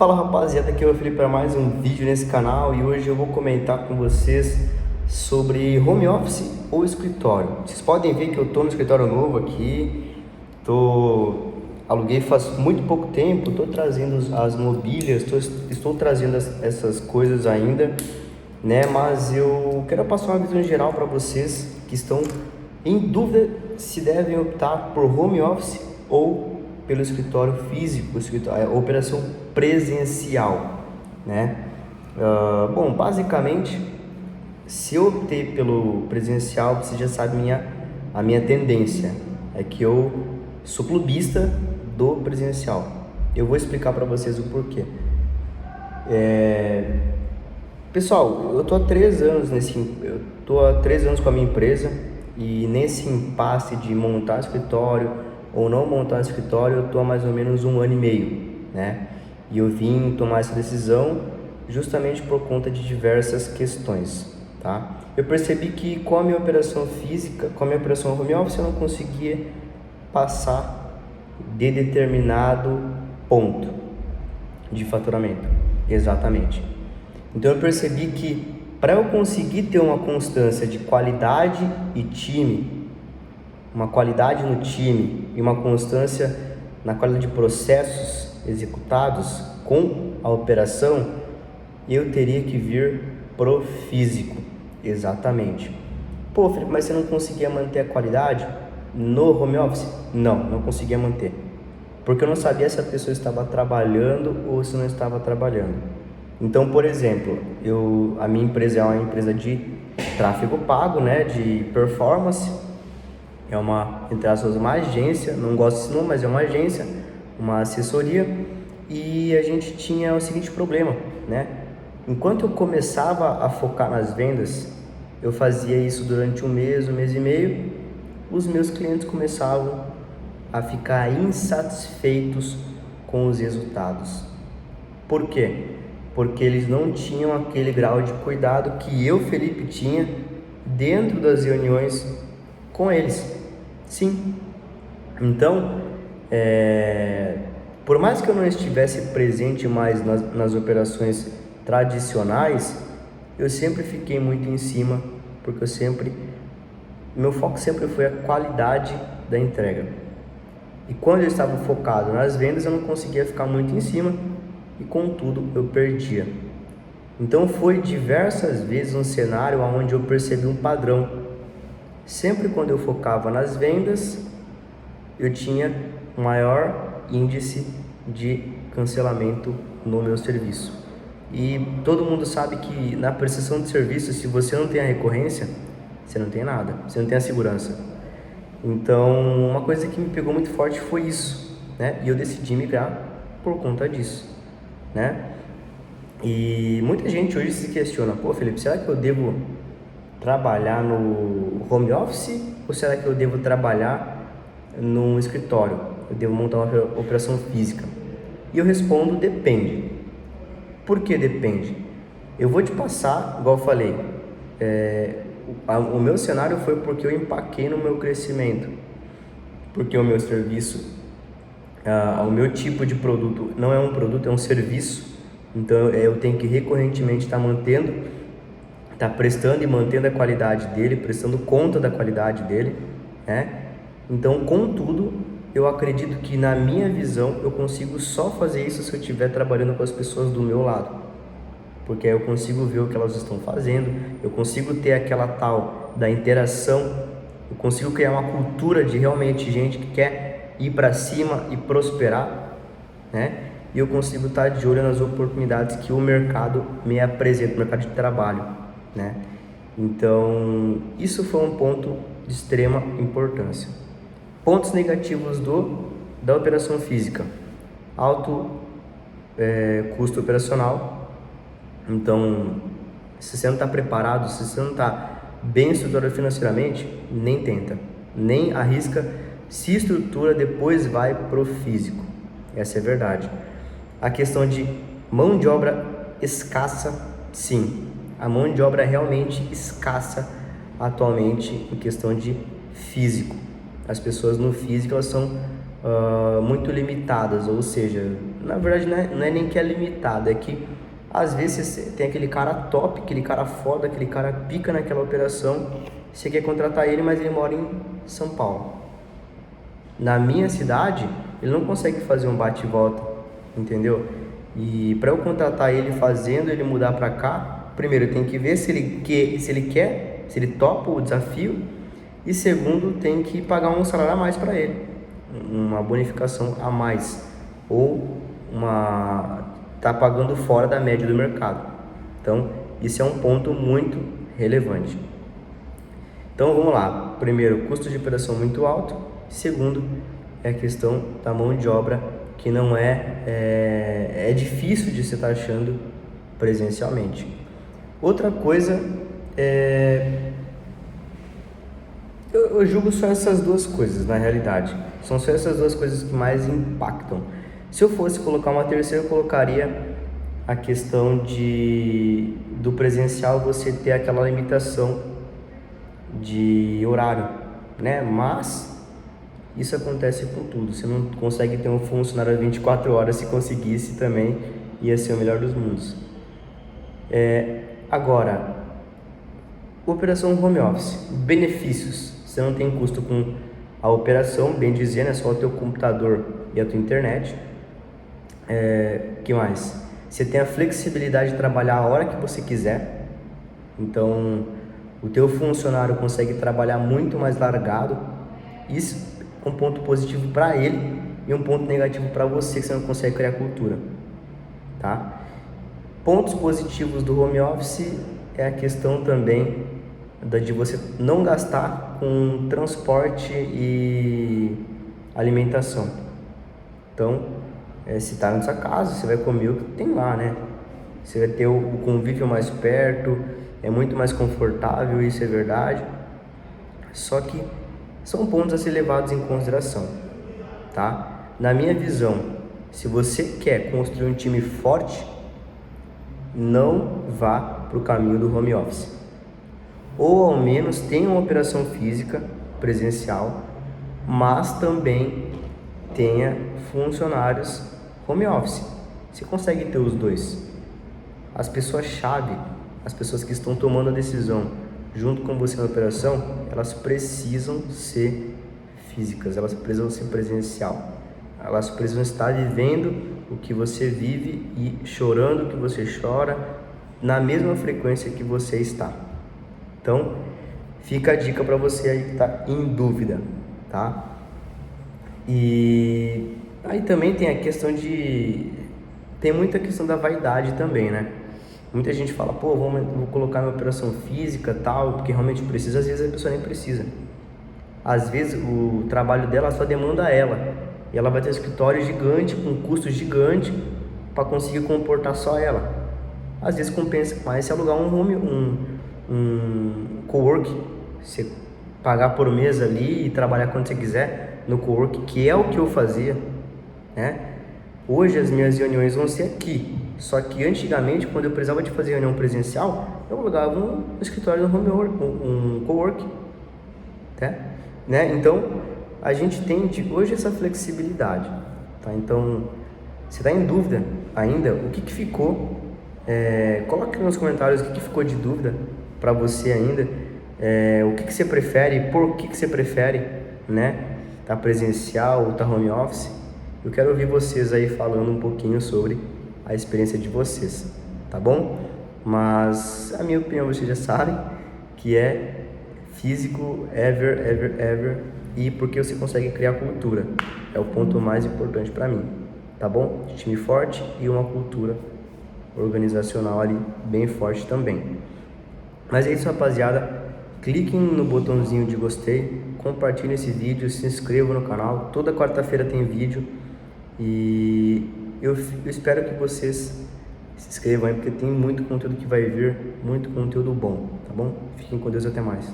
Fala rapaziada, aqui é o Felipe para mais um vídeo nesse canal e hoje eu vou comentar com vocês sobre home office ou escritório. Vocês podem ver que eu estou no escritório novo aqui, aluguei faz muito pouco tempo, estou trazendo as mobílias, estou trazendo essas coisas ainda, né? Mas eu quero passar uma visão geral para vocês que estão em dúvida se devem optar por home office ou pelo escritório físico, a operação presencial, né? Bom, basicamente, se eu optei pelo presencial, você já sabe a minha tendência é que eu sou clubista do presencial. Eu vou explicar para vocês o porquê. Pessoal, eu tô há 3 anos com a minha empresa e nesse impasse de montar escritório ou não montar escritório, eu tô há mais ou menos 1 ano e meio, né? E eu vim tomar essa decisão justamente por conta de diversas questões, tá? Eu percebi que com a minha operação física, com a minha operação home office, eu não conseguia passar de determinado ponto de faturamento, exatamente. Então eu percebi que para eu conseguir ter uma constância de qualidade e time, uma qualidade no time e uma constância na qualidade de processos executados com a operação, eu teria que vir pro físico, exatamente. Pô, Felipe, mas você não conseguia manter a qualidade no home office? Não conseguia manter, porque eu não sabia se a pessoa estava trabalhando ou se não estava trabalhando. Então, por exemplo, a minha empresa é uma empresa de tráfego pago, né, de performance. É entre aspas, uma agência, não gosto desse nome, mas é uma agência, uma assessoria, e a gente tinha o seguinte problema, né? Enquanto eu começava a focar nas vendas, eu fazia isso durante um mês e meio, os meus clientes começavam a ficar insatisfeitos com os resultados. Por quê? Porque eles não tinham aquele grau de cuidado que eu, Felipe, tinha dentro das reuniões com eles. Sim. Então, por mais que eu não estivesse presente mais nas operações tradicionais, eu sempre fiquei muito em cima, porque meu foco sempre foi a qualidade da entrega. E quando eu estava focado nas vendas, eu não conseguia ficar muito em cima e, contudo, eu perdia. Então, foi diversas vezes um cenário onde eu percebi um padrão. Sempre quando eu focava nas vendas, eu tinha maior índice de cancelamento no meu serviço. E todo mundo sabe que na prestação de serviço, se você não tem a recorrência, você não tem nada, você não tem a segurança. Então, uma coisa que me pegou muito forte foi isso, né? E eu decidi migrar por conta disso, né? E muita gente hoje se questiona, pô, Felipe, será que eu devo trabalhar no home office ou será que eu devo trabalhar num escritório? Eu devo montar uma operação física? E eu respondo, depende. Por que depende? Eu vou te passar, igual eu falei, o meu cenário foi porque eu empaquei no meu crescimento, porque o meu serviço, o meu tipo de produto não é um produto, é um serviço, então eu tenho que recorrentemente estar prestando e mantendo a qualidade dele, prestando conta da qualidade dele, né? Então, contudo, eu acredito que na minha visão eu consigo só fazer isso se eu estiver trabalhando com as pessoas do meu lado, porque aí eu consigo ver o que elas estão fazendo, eu consigo ter aquela tal da interação, eu consigo criar uma cultura de realmente gente que quer ir para cima e prosperar, né? E eu consigo estar de olho nas oportunidades que o mercado me apresenta, o mercado de trabalho, né? Então, isso foi um ponto de extrema importância. Pontos negativos da operação física: alto custo operacional. Então, se você não está preparado, se você não está bem estruturado financeiramente, nem tenta, nem arrisca, se estrutura, depois vai pro físico. Essa é a verdade. A questão de mão de obra escassa, sim, a mão de obra é realmente escassa atualmente em questão de físico. As pessoas no físico, elas são muito limitadas, ou seja, na verdade não é nem que é limitado, é que às vezes você tem aquele cara top, aquele cara foda, aquele cara pica naquela operação, você quer contratar ele, mas ele mora em São Paulo. Na minha cidade, ele não consegue fazer um bate e volta, entendeu? E para eu contratar ele fazendo ele mudar para cá, primeiro tem que ver se ele quer, se ele topa o desafio, e segundo tem que pagar um salário a mais para ele, uma bonificação a mais, ou tá pagando fora da média do mercado. Então, isso é um ponto muito relevante. Então, vamos lá. Primeiro, custo de operação muito alto. Segundo, é a questão da mão de obra, que não é difícil de você estar achando presencialmente. Outra coisa, eu julgo só essas duas coisas, na realidade. São só essas duas coisas que mais impactam. Se eu fosse colocar uma terceira, eu colocaria a questão do presencial, você ter aquela limitação de horário, né? Mas isso acontece com tudo. Você não consegue ter um funcionário 24 horas. Se conseguisse também, ia ser o melhor dos mundos. Agora, operação home office, benefícios. Você não tem custo com a operação, bem dizendo, é só o teu computador e a tua internet. Que mais? Você tem a flexibilidade de trabalhar a hora que você quiser. Então, o teu funcionário consegue trabalhar muito mais largado. Isso é um ponto positivo para ele e um ponto negativo para você, que você não consegue criar cultura, tá? Pontos positivos do home office é a questão também de você não gastar com transporte e alimentação. Então, se está na sua casa, você vai comer o que tem lá, né? Você vai ter o convívio mais perto, é muito mais confortável, isso é verdade. Só que são pontos a ser levados em consideração, tá? Na minha visão, se você quer construir um time forte, não vá para o caminho do home office. Ou ao menos tenha uma operação física presencial, mas também tenha funcionários home office. Você consegue ter os dois. As pessoas-chave, as pessoas que estão tomando a decisão junto com você na operação, elas precisam ser físicas, elas precisam ser presencial. Elas precisam estar vivendo o que você vive e chorando o que você chora na mesma frequência que você está. Então, fica a dica para você aí que está em dúvida, tá? E aí também tem a questão tem muita questão da vaidade também, né? Muita gente fala, pô, vou colocar minha operação física tal, porque realmente precisa. Às vezes a pessoa nem precisa. Às vezes o trabalho dela só demanda ela. E ela vai ter um escritório gigante, com custo gigante, para conseguir comportar só ela. Às vezes compensa mais se alugar um cowork, você pagar por mês ali e trabalhar quando você quiser no cowork, que é o que eu fazia, né? Hoje as minhas reuniões vão ser aqui, só que antigamente, quando eu precisava de fazer reunião presencial, eu alugava um escritório no home work, um cowork, tá? Né? Então, a gente tem hoje essa flexibilidade, tá? Então, você está em dúvida ainda, o que ficou? Coloque nos comentários o que ficou de dúvida para você ainda, o que você prefere, por que você prefere, né? Tá presencial ou tá home office? Eu quero ouvir vocês aí falando um pouquinho sobre a experiência de vocês, tá bom? Mas a minha opinião vocês já sabem, que é físico, ever, e porque você consegue criar cultura, é o ponto mais importante para mim, tá bom? Time forte e uma cultura organizacional ali bem forte também. Mas é isso, rapaziada. Cliquem no botãozinho de gostei, compartilhem esse vídeo, se inscrevam no canal. Toda quarta-feira tem vídeo e eu espero que vocês se inscrevam aí, porque tem muito conteúdo que vai vir, muito conteúdo bom, tá bom? Fiquem com Deus, até mais.